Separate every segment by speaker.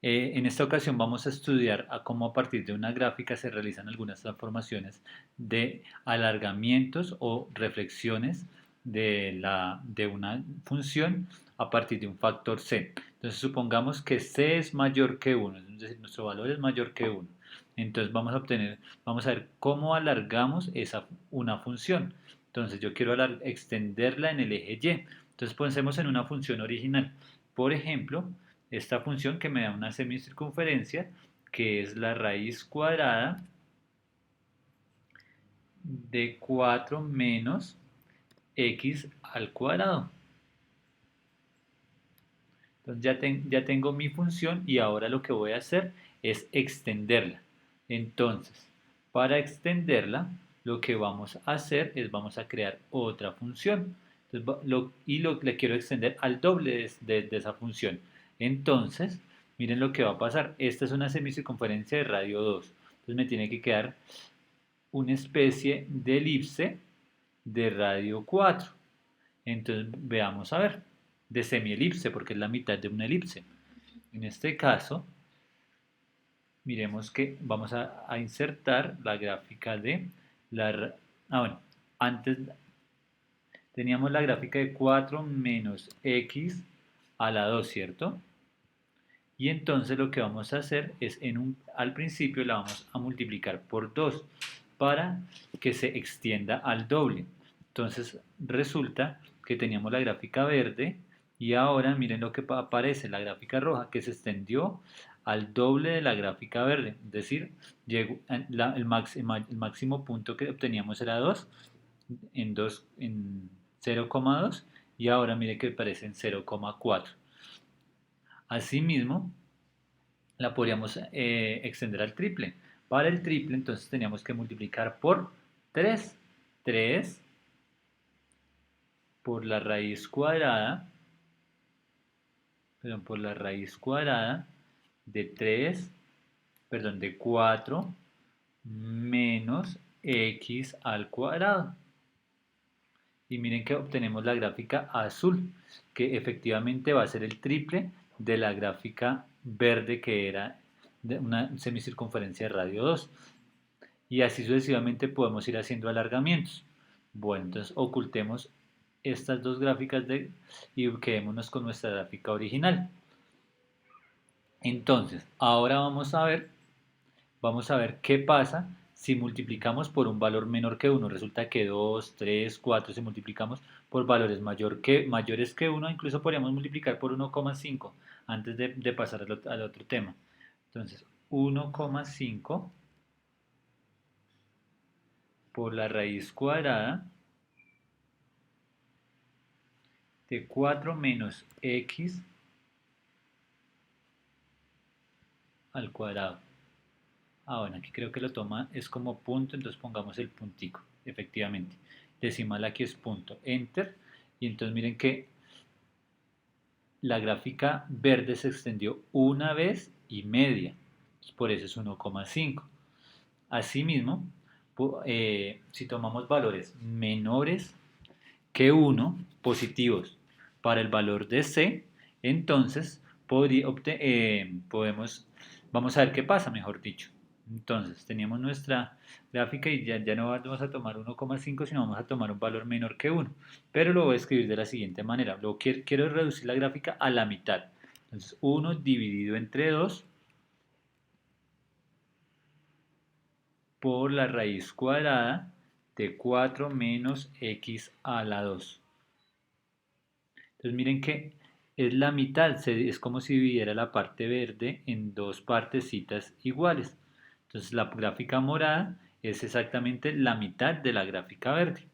Speaker 1: En esta ocasión vamos a estudiar a cómo a partir de una gráfica se realizan algunas transformaciones de alargamientos o reflexiones de una función a partir de un factor c. Entonces supongamos que c es mayor que 1, es decir, nuestro valor es mayor que 1. Entonces vamos a ver cómo alargamos una función. Entonces yo quiero extenderla en el eje y. Entonces pensemos en una función original. Por ejemplo, esta función que me da una semicircunferencia, que es la raíz cuadrada de 4 menos x al cuadrado. Entonces ya tengo mi función y ahora lo que voy a hacer es extenderla. Entonces, para extenderla, lo que vamos a hacer es vamos a crear otra función. Entonces, le quiero extender al doble de esa función. Entonces, miren lo que va a pasar. Esta es una semicircunferencia de radio 2. Entonces me tiene que quedar una especie de elipse de radio 4. Entonces veamos a ver, de semielipse, porque es la mitad de una elipse. En este caso, miremos que vamos a insertar la gráfica de la... bueno, antes teníamos la gráfica de 4 menos x a la 2, ¿cierto? Y entonces lo que vamos a hacer es, al principio la vamos a multiplicar por 2 para que se extienda al doble. Entonces resulta que teníamos la gráfica verde y ahora miren lo que aparece, la gráfica roja, que se extendió al doble de la gráfica verde. Es decir, el máximo punto que obteníamos era 2 en 0,2 y ahora mire que aparece en 0,4. Asimismo, la podríamos extender al triple. Para el triple, entonces teníamos que multiplicar por 3. 3 por la raíz cuadrada, perdón, por la raíz cuadrada de 3, perdón, de 4 menos x al cuadrado. Y miren que obtenemos la gráfica azul, que efectivamente va a ser el triple de la gráfica verde, que era de una semicircunferencia de radio 2. Y así sucesivamente podemos ir haciendo alargamientos. Bueno, entonces ocultemos estas dos gráficas y quedémonos con nuestra gráfica original. Entonces, ahora vamos a ver qué pasa si multiplicamos por un valor menor que 1. Resulta que 2, 3, 4, si multiplicamos por valores mayores que 1, incluso podríamos multiplicar por 1,5 antes de pasar al otro tema. Entonces, 1,5 por la raíz cuadrada de 4 menos x al cuadrado. Bueno, aquí creo que lo toma, es como punto, entonces pongamos el puntico, efectivamente. Decimal aquí es punto, enter, y entonces miren que la gráfica verde se extendió una vez y media, por eso es 1,5. Asimismo, si tomamos valores menores que 1, positivos, para el valor de c, entonces vamos a ver qué pasa, mejor dicho. Entonces, teníamos nuestra gráfica y ya no vamos a tomar 1,5, sino vamos a tomar un valor menor que 1. Pero lo voy a escribir de la siguiente manera. Quiero reducir la gráfica a la mitad. Entonces, 1 dividido entre 2 por la raíz cuadrada de 4 menos x a la 2. Entonces miren que es la mitad, es como si dividiera la parte verde en dos partecitas iguales. Entonces la gráfica morada es exactamente la mitad de la gráfica verde.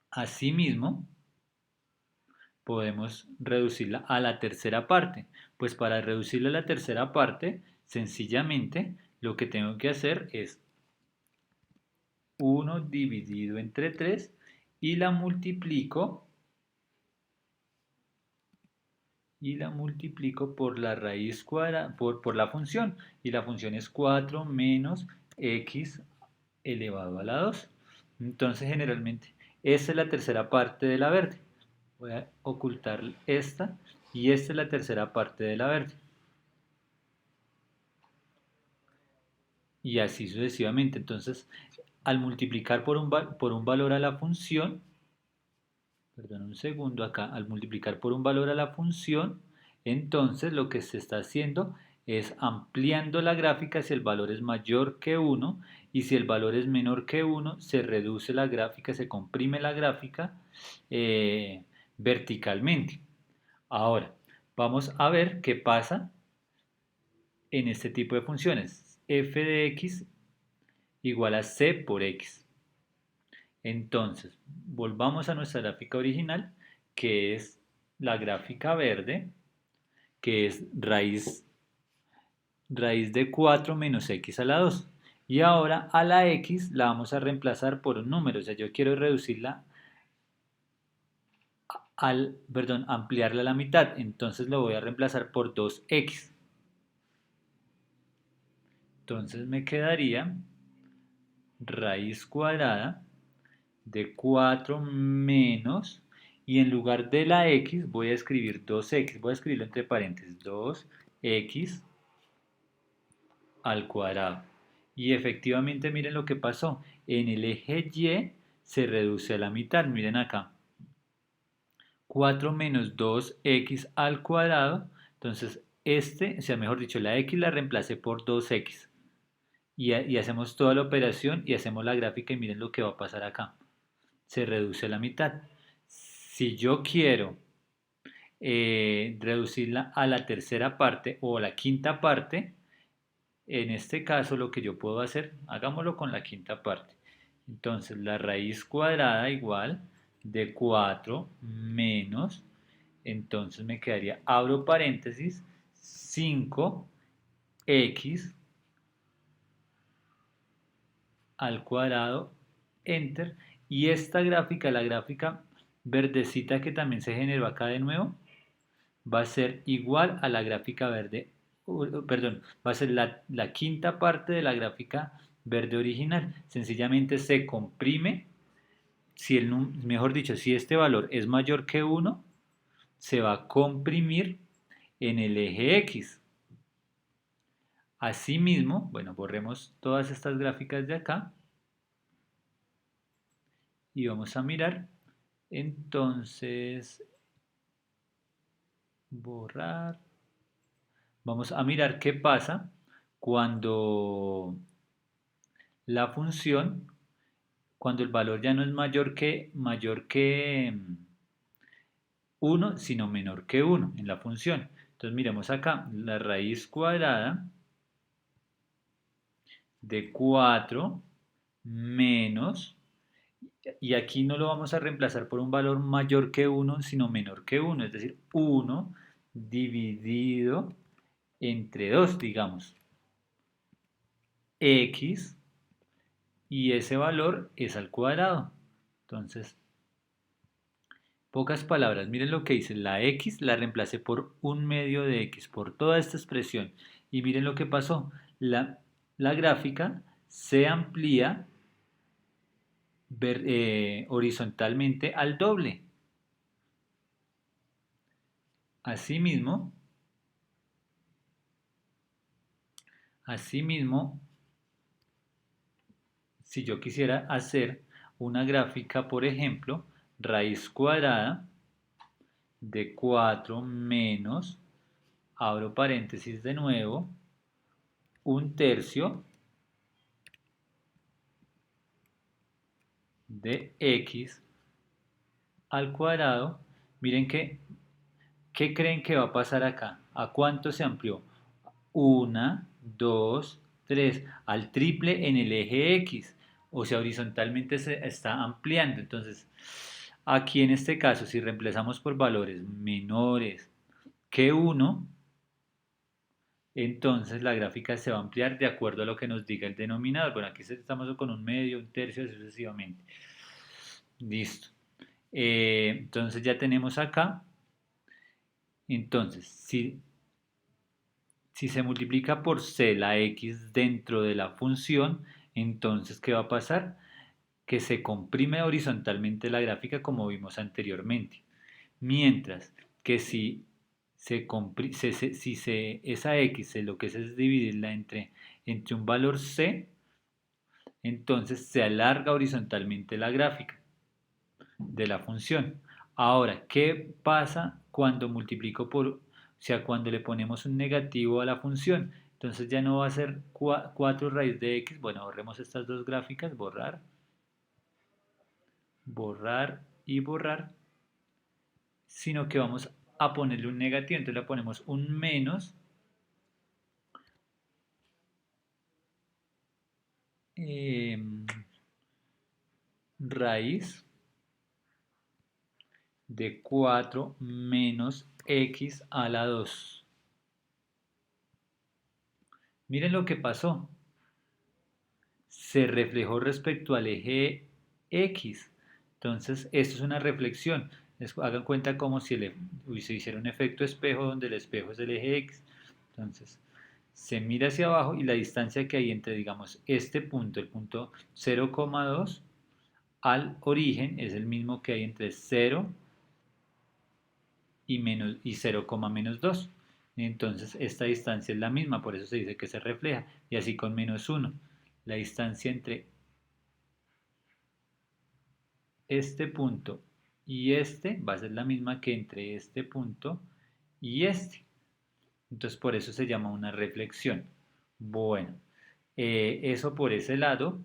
Speaker 1: Asimismo, podemos reducirla a la tercera parte. Pues para reducirla a la tercera parte, sencillamente lo que tengo que hacer es 1 dividido entre 3 y la multiplico por la raíz cuadrada, por la función, y la función es 4 menos x elevado a la 2. Entonces, generalmente, esta es la tercera parte de la verde. Voy a ocultar esta, y esta es la tercera parte de la verde. y así sucesivamente. Entonces, al multiplicar por un valor a la función, perdón un segundo acá, al multiplicar por un valor a la función, entonces lo que se está haciendo es ampliando la gráfica si el valor es mayor que 1 y si el valor es menor que 1 se reduce la gráfica, se comprime la gráfica verticalmente. Ahora, vamos a ver qué pasa en este tipo de funciones. F de x igual a c por x. Entonces, volvamos a nuestra gráfica original, que es la gráfica verde, que es raíz de 4 menos x a la 2. Y ahora a la x la vamos a reemplazar por un número. O sea, yo quiero reducirla perdón, ampliarla a la mitad. Entonces lo voy a reemplazar por 2x. Entonces me quedaría raíz cuadrada de 4 menos, y en lugar de la x voy a escribir 2x, voy a escribirlo entre paréntesis, 2x al cuadrado. Y efectivamente miren lo que pasó, en el eje y se reduce a la mitad, miren acá, 4 menos 2x al cuadrado, entonces o sea, mejor dicho, la x la reemplacé por 2x. Y hacemos toda la operación y hacemos la gráfica y miren lo que va a pasar acá. Se reduce a la mitad. Si yo quiero reducirla a la tercera parte o a la quinta parte, en este caso lo que yo puedo hacer, hagámoslo con la quinta parte. Entonces la raíz cuadrada igual de 4 menos, entonces me quedaría, abro paréntesis, 5x al cuadrado, enter, y esta gráfica, la gráfica verdecita que también se generó acá de nuevo, va a ser igual a la gráfica verde, perdón, va a ser la quinta parte de la gráfica verde original. Sencillamente se comprime, mejor dicho, si este valor es mayor que 1, se va a comprimir en el eje X. Asimismo, bueno, borremos todas estas gráficas de acá y vamos a mirar. Entonces, borrar. Vamos a mirar qué pasa cuando la función, cuando el valor ya no es mayor que 1, sino menor que 1 en la función. Entonces miremos acá, la raíz cuadrada de 4 menos, y aquí no lo vamos a reemplazar por un valor mayor que 1, sino menor que 1, es decir, 1 dividido entre 2, digamos, x, y ese valor es al cuadrado. Entonces, pocas palabras, miren lo que dice, la x la reemplacé por un medio de x, por toda esta expresión. Y miren lo que pasó, la gráfica se amplía horizontalmente al doble. Asimismo, asimismo, si yo quisiera hacer una gráfica, por ejemplo, raíz cuadrada de 4 menos, abro paréntesis de nuevo, un tercio de x al cuadrado. Miren ¿qué creen que va a pasar acá? ¿A cuánto se amplió? 1, 2, 3, al triple en el eje X, o sea, horizontalmente se está ampliando. Entonces, aquí en este caso, si reemplazamos por valores menores que 1, entonces la gráfica se va a ampliar de acuerdo a lo que nos diga el denominador. Bueno, aquí estamos con un medio, un tercio, así sucesivamente. Listo. Entonces ya tenemos acá. Entonces, si se multiplica por c la x dentro de la función, entonces ¿qué va a pasar? Que se comprime horizontalmente la gráfica como vimos anteriormente. Mientras que si esa x lo que es dividirla entre un valor c, entonces se alarga horizontalmente la gráfica de la función. Ahora, ¿qué pasa cuando multiplico o sea, cuando le ponemos un negativo a la función? Entonces ya no va a ser 4 raíz de x. Bueno, borremos estas dos gráficas, borrar, borrar y borrar, sino que vamos a ponerle un negativo. Entonces le ponemos un menos raíz de 4 menos x a la 2. Miren lo que pasó. Se reflejó respecto al eje X. Entonces, esto es una reflexión. Hagan cuenta como si se hiciera un efecto espejo donde el espejo es el eje X. Entonces, se mira hacia abajo y la distancia que hay entre, digamos, este punto, el punto 0,2, al origen es el mismo que hay entre 0 y 0, menos 2. Entonces esta distancia es la misma, por eso se dice que se refleja. Y así con menos 1. La distancia entre este punto y este va a ser la misma que entre este punto y este. Entonces por eso se llama una reflexión. Bueno, eso por ese lado.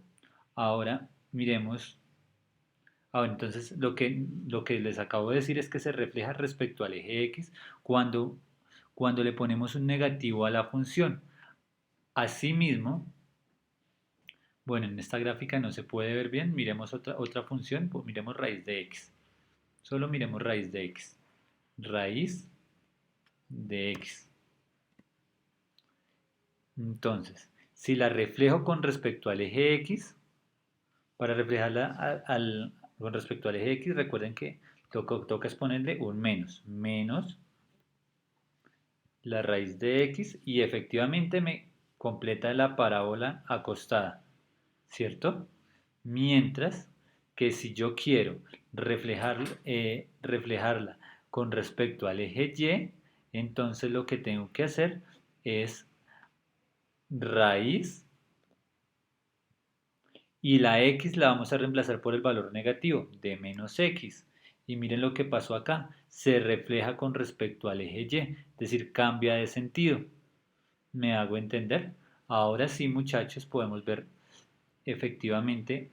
Speaker 1: Ahora miremos. Ahora, entonces lo que les acabo de decir es que se refleja respecto al eje X cuando le ponemos un negativo a la función. Asimismo, bueno, en esta gráfica no se puede ver bien, miremos otra función, pues miremos raíz de x. Solo miremos raíz de x. Raíz de x. Entonces, si la reflejo con respecto al eje x, para reflejarla con respecto al eje x, recuerden que toca ponerle un menos. Menos la raíz de x y efectivamente me completa la parábola acostada, ¿cierto? Mientras que si yo quiero reflejarla con respecto al eje y, entonces lo que tengo que hacer es raíz y la x la vamos a reemplazar por el valor negativo de menos x. Y miren lo que pasó acá, se refleja con respecto al eje y, es decir, cambia de sentido. ¿Me hago entender? Ahora sí, muchachos, podemos ver efectivamente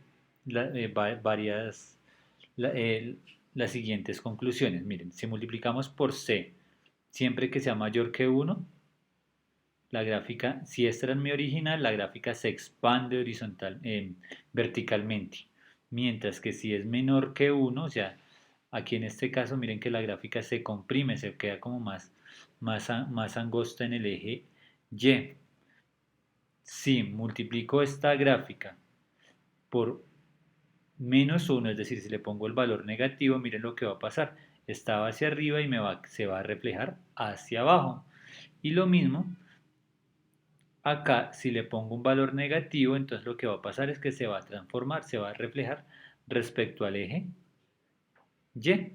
Speaker 1: varias, la- eh, las siguientes conclusiones. Miren, si multiplicamos por c siempre que sea mayor que 1, la gráfica, si esta era mi original, la gráfica se expande verticalmente. Mientras que si es menor que 1, o sea, aquí en este caso miren que la gráfica se comprime, se queda como más angosta en el eje Y. Si multiplico esta gráfica por menos 1, es decir, si le pongo el valor negativo, miren lo que va a pasar. Estaba hacia arriba y se va a reflejar hacia abajo. Y lo mismo, acá si le pongo un valor negativo, entonces lo que va a pasar es que se va a transformar, se va a reflejar respecto al eje Y.